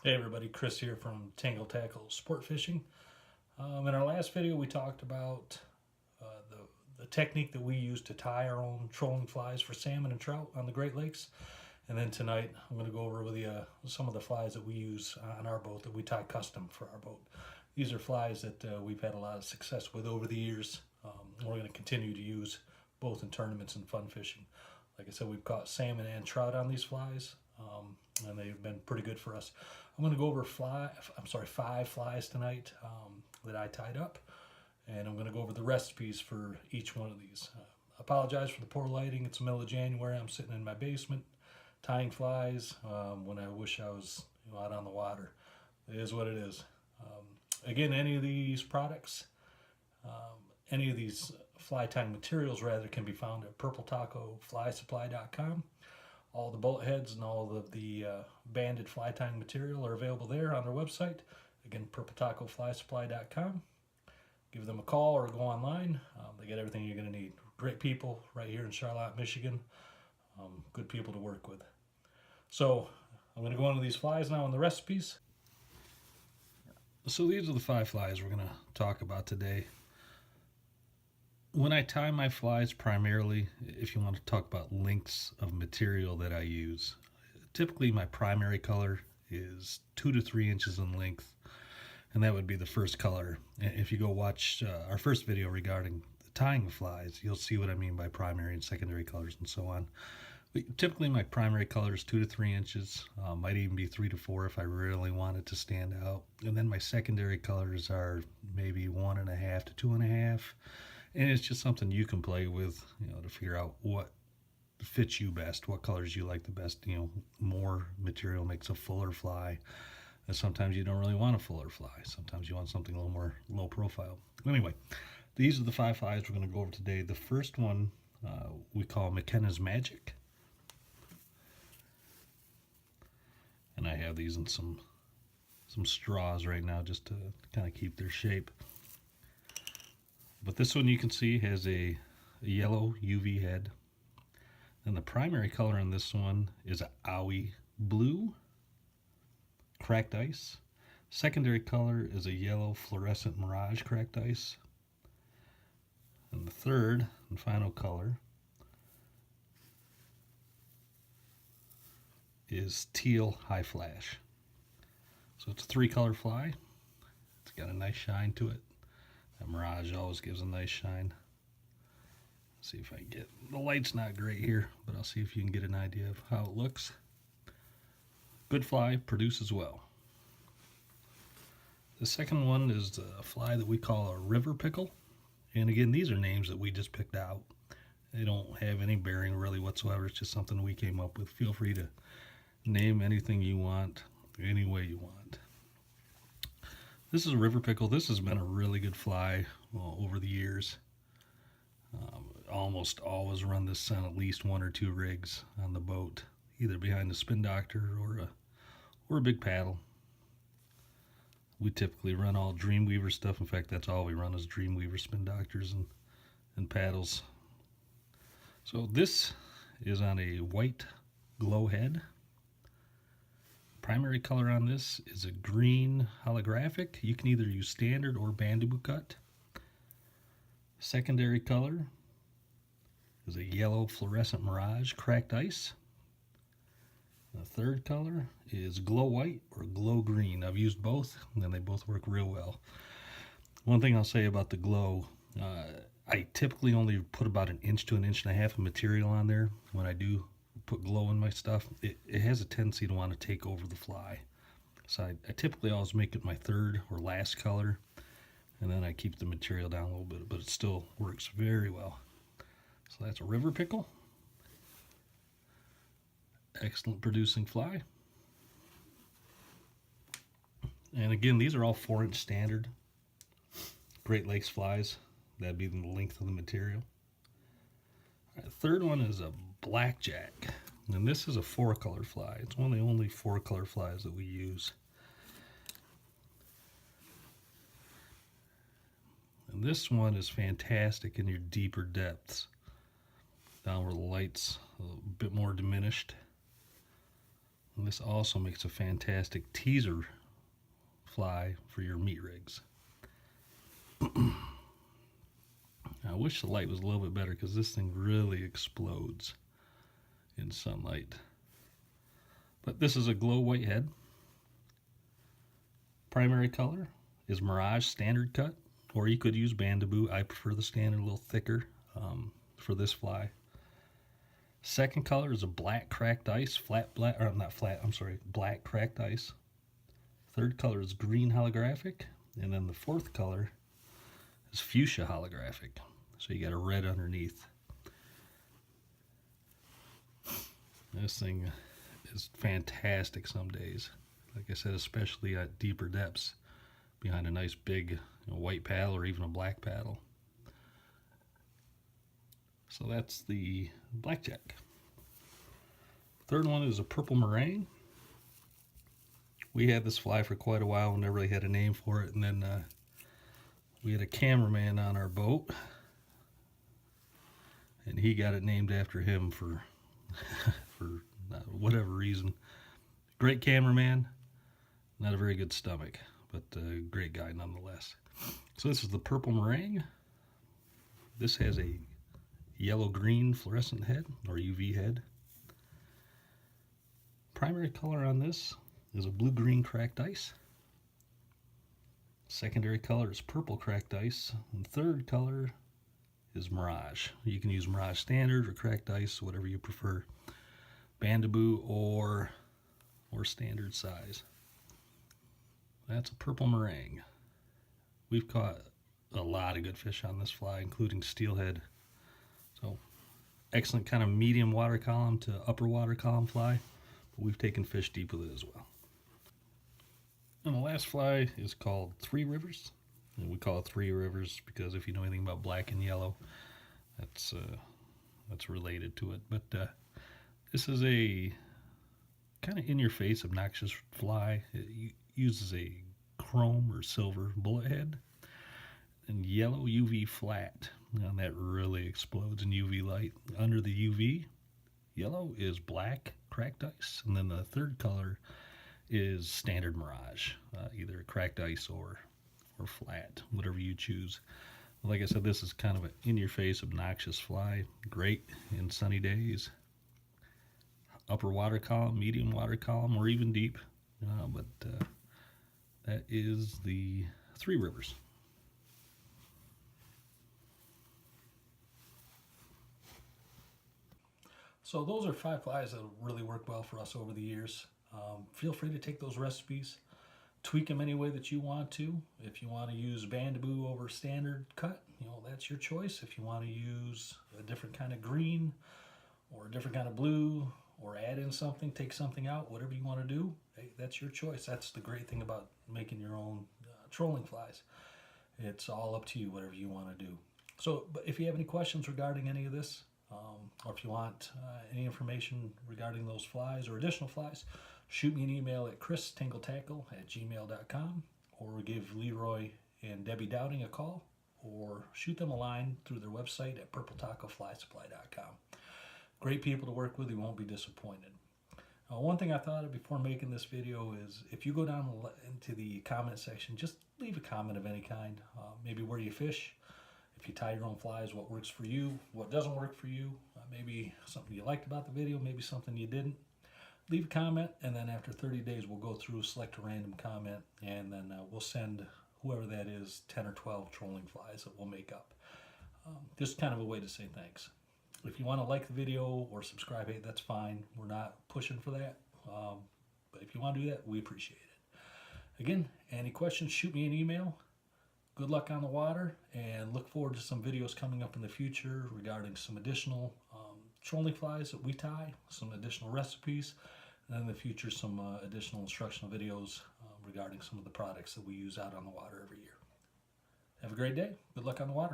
Hey everybody, Chris here from Tangle Tackle Sport Fishing. In our last video we talked about the technique that we use to tie our own trolling flies for salmon and trout on the Great Lakes. And then tonight I'm going to go over with you some of the flies that we use on our boat that we tie custom for our boat. These are flies that we've had a lot of success with over the years. We're going to continue to use both in tournaments and fun fishing. Like I said, we've caught salmon and trout on these flies, and they've been pretty good for us. I'm going to go over five flies tonight that I tied up, and I'm going to go over the recipes for each one of these. Apologize for the poor lighting. It's the middle of January. I'm sitting in my basement tying flies when I wish I was out on the water. It is what it is. Again, any of these products, any of these fly tying materials rather, can be found at purpletacoflysupply.com. All the bolt heads and all of the banded fly tying material are available there on their website. Again, purpletacoflysupply.com. Give them a call or go online. They get everything you're going to need. Great people right here in Charlotte, Michigan. Good people to work with. So I'm going to go into these flies now and the recipes. So these are the 5 flies we're going to talk about today. When I tie my flies, primarily, if you want to talk about lengths of material that I use, typically my primary color is 2 to 3 inches in length, and that would be the first color. If you go watch our first video regarding the tying of flies, you'll see what I mean by primary and secondary colors and so on. Typically my primary color is 2 to 3 inches, might even be 3 to 4 if I really want it to stand out. And then my secondary colors are maybe 1.5 to 2.5. And it's just something you can play with, to figure out what fits you best, what colors you like the best. More material makes a fuller fly. And sometimes you don't really want a fuller fly. Sometimes you want something a little more low profile. Anyway, these are the 5 flies we're going to go over today. The first one we call McKenna's Magic. And I have these in some straws right now just to kind of keep their shape. But this one you can see has a yellow UV head. And the primary color on this one is a Aoi blue, cracked ice. Secondary color is a yellow fluorescent mirage cracked ice. And the third and final color is teal high flash. So it's a 3-color fly. It's got a nice shine to it. That mirage always gives a nice shine. Let's see if I can get, the light's not great here, but I'll see if you can get an idea of how it looks. Good fly, produces well. The second one is a fly that we call a river pickle. And again, these are names that we just picked out. They don't have any bearing really whatsoever. It's just something we came up with. Feel free to name anything you want, any way you want. This is a river pickle. This has been a really good fly over the years. Almost always run this on at least 1 or 2 rigs on the boat, either behind the spin doctor or a big paddle. We typically run all Dreamweaver stuff. In fact, that's all we run is Dreamweaver spin doctors and paddles. So this is on a white glow head. Primary color on this is a green holographic. You can either use standard or bandaboo cut. Secondary color is a yellow fluorescent mirage cracked ice. The third color is glow white or glow green. I've used both and they both work real well. One thing I'll say about the glow, I typically only put about 1 inch to 1.5 inches of material on there when I do put glow in my stuff. It has a tendency to want to take over the fly. So I typically always make it my third or last color, and then I keep the material down a little bit, but it still works very well. So that's a river pickle. Excellent producing fly. And again, these are all 4-inch standard Great Lakes flies. That'd be the length of the material. All right, third one is a Blackjack, and this is a 4-color fly. It's one of the only 4-color flies that we use. And this one is fantastic in your deeper depths, down where the light's a bit more diminished. And this also makes a fantastic teaser fly for your meat rigs. I wish the light was a little bit better because this thing really explodes in sunlight. But this is a glow white head. Primary color is Mirage Standard Cut, or you could use Bandaboo. I prefer the standard, a little thicker for this fly. Second color is a black cracked ice, black cracked ice. Third color is green holographic, and then the fourth color is fuchsia holographic. So you got a red underneath. This thing is fantastic some days. Like I said, especially at deeper depths behind a nice big white paddle or even a black paddle. So that's the Blackjack. Third one is a purple Moraine. We had this fly for quite a while and never really had a name for it. And then we had a cameraman on our boat, and he got it named after him for whatever reason. Great cameraman, not a very good stomach, but a great guy nonetheless. So this is the purple Meringue. This has a yellow-green fluorescent head, or UV head. Primary color on this is a blue-green cracked ice. Secondary color is purple cracked ice. And third color is Mirage. You can use Mirage Standard or cracked ice, whatever you prefer. Bandaboo or standard size. That's a purple Meringue. We've caught a lot of good fish on this fly, including steelhead. So excellent kind of medium water column to upper water column fly, but we've taken fish deep with it as well. And the last fly is called Three Rivers, and we call it Three Rivers because if you know anything about black and yellow, that's related to it. But this is a kind of in-your-face, obnoxious fly. It uses a chrome or silver bullet head and yellow UV flat. And that really explodes in UV light. Under the UV, yellow is black cracked ice, and then the third color is standard Mirage, either cracked ice or flat, whatever you choose. Like I said, this is kind of an in-your-face, obnoxious fly. Great in sunny days. Upper water column, medium water column, or even deep. But that is the Three Rivers. So those are 5 flies that really work well for us over the years. Feel free to take those recipes, tweak them any way that you want to. If you want to use Bandaboo over standard cut, that's your choice. If you want to use a different kind of green or a different kind of blue, or add in something, take something out, whatever you want to do, hey, that's your choice. That's the great thing about making your own trolling flies. It's all up to you, whatever you want to do. So, but if you have any questions regarding any of this, or if you want any information regarding those flies or additional flies, shoot me an email at christingletackle@gmail.com, or give Leroy and Debbie Dowding a call, or shoot them a line through their website at purpletacoflysupply.com. Great people to work with. You won't be disappointed. One thing I thought of before making this video is if you go down into the comment section, just leave a comment of any kind. Maybe where you fish, if you tie your own flies, what works for you, what doesn't work for you, maybe something you liked about the video, maybe something you didn't. Leave a comment, and then after 30 days we'll go through, select a random comment, and then we'll send whoever that is 10 or 12 trolling flies that we'll make up. Just kind of a way to say thanks. If you want to like the video or subscribe, hey, that's fine. We're not pushing for that. But if you want to do that, we appreciate it. Again, any questions, shoot me an email. Good luck on the water, and look forward to some videos coming up in the future regarding some additional trolling flies that we tie, some additional recipes, and in the future some additional instructional videos regarding some of the products that we use out on the water every year. Have a great day. Good luck on the water.